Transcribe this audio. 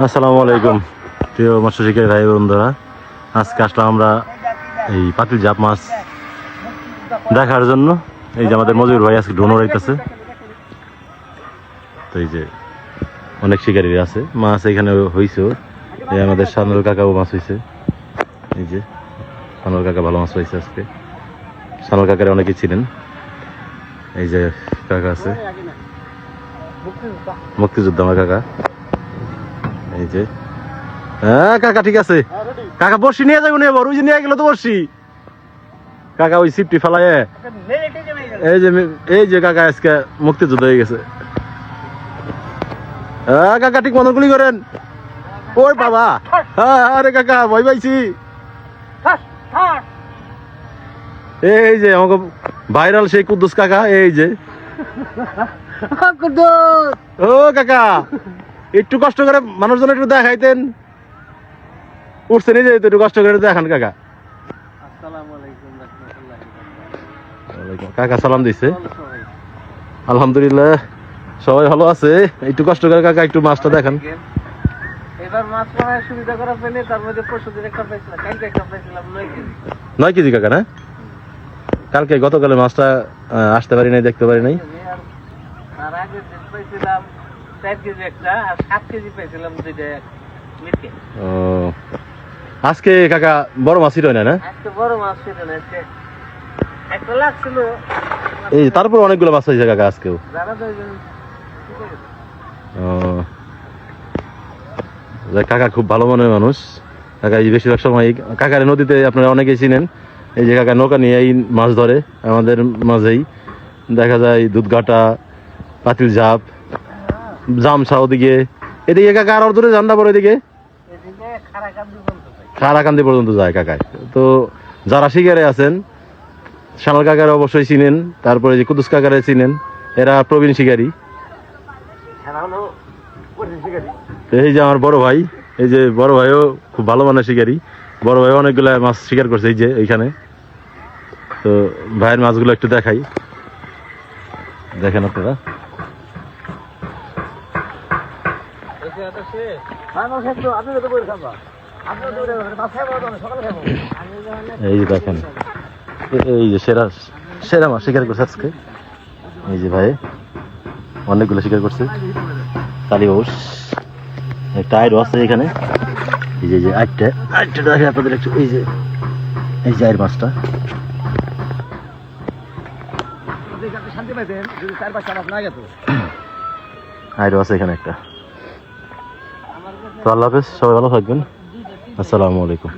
আসসালামু আলাইকুম প্রিয় মৎস্য শিকারী ভাই বন্ধুরা, আজকে আসলাম আমরা এই পাতিল জাপ মাছ দেখার জন্য। এই যে আমাদের মজুর ভাই আজকে ড্রোন উড়াইতেছে। তো এই যে অনেক শিকারী আছে, মাছ এখানে হয়েছে। এই আমাদের সানুর কাকাও মাছ হয়েছে। এই যে সানুর কাকা ভালো মাছ হয়েছে আজকে। সানুর কাকারে অনেকেই ছিলেন। এই যে কাকা আছে, মুক্তিযোদ্ধা আমার কাকা। এই যে হ্যাঁ কাকা ঠিক আছে। কাকা বর্ষি নিয়ে যাবো নেব, ওই যে নিয়ে গেল তো বর্ষি। কাকা ওই সিপটি ফেলায় এই যে কাকা আজকে মুক্তিযুদ্ধ হয়ে গেছে। হ্যাঁ কাকা ঠিক মতন গুলি করেন। ওই বাবা, হ্যাঁ আরে কাকা ভয় পাইছি। এই যে আমাকে ভাইরাল সেই কুদ্দুস কাকা। এই যে ও কাকা একটু কষ্ট করে মানুষজন একটু দেখাইতেন। উঠছেন এই যে একটু কষ্ট করে দেখান কাকা। কাকা সালাম দিছে। আলহামদুলিল্লাহ সবাই ভালো আছে। একটু কষ্ট করে কাকা একটু মাছটা দেখান। এবার মাছ পাওয়ার সুবিধা করা পেলে তার মধ্যে পরশুদিন একটা পাইছিলাম, কালকে একটা পাইছিলাম 9 কেজি কাকা না? কালকে গতকালে মাছটা আসতে পারি নাই, দেখতে পারি নাই। আর আগে দিন পাইছিলাম 4 কেজি একটা, আর 7 কেজি পাইছিলাম দুইটা মিটকে। ও আজকে কাকা বড় মাছই রয় না? আজকে বড় মাছ ছিল না, আজকে একটা লাগছিল। এই তারপর অনেকগুলো মাছ হয়েছে কাকা আজকেও। যারা দুইজন কাকা খুব ভালো মনের মানুষ। কাকা এই বেশিরভাগ সময় কাকার নদীতে আপনারা অনেকেই চিনেন। এই যে কাকা নৌকা নিয়ে এই মাছ ধরে আমাদের মাঝেই। দেখা যায় দুধঘাটা, পাতিল ঝাপ, জামসা ওদিকে। এদিকে কাকা আর দূরে যান না, বড় এদিকে খারাকান্দি পর্যন্ত যায় কাকায়। তো যারা শিকারে আছেন সানাল কাকারে অবশ্যই চিনেন, তারপরে যে কুদ্দুস কাকারে চিনেন, এরা প্রবীণ শিকারী। এই যে আমার বড় ভাই, এই যে বড় ভাইও খুব ভালো মানের শিকারী। বড় ভাই অনেকগুলো মাছ শিকার করছে এই যে এইখানে। তো ভাইয়ের মাছগুলো একটু দেখাই, দেখেন আপনারা। এই যে দেখেন, এই যে সেরা সেরা মাছ শিকার করছে আজকে। এই যে ভাই অনেকগুলো শিকার করছে। কালীবাউস একটা আইরও আছে এখানে। এই যে আইরটা দেখে আপনাদের একটু। এই যে আইর মাছটা আইরও আছে এখানে একটা। তো আল্লাহ হাফেজ, সবাই ভালো থাকবেন। আসসালামু আলাইকুম।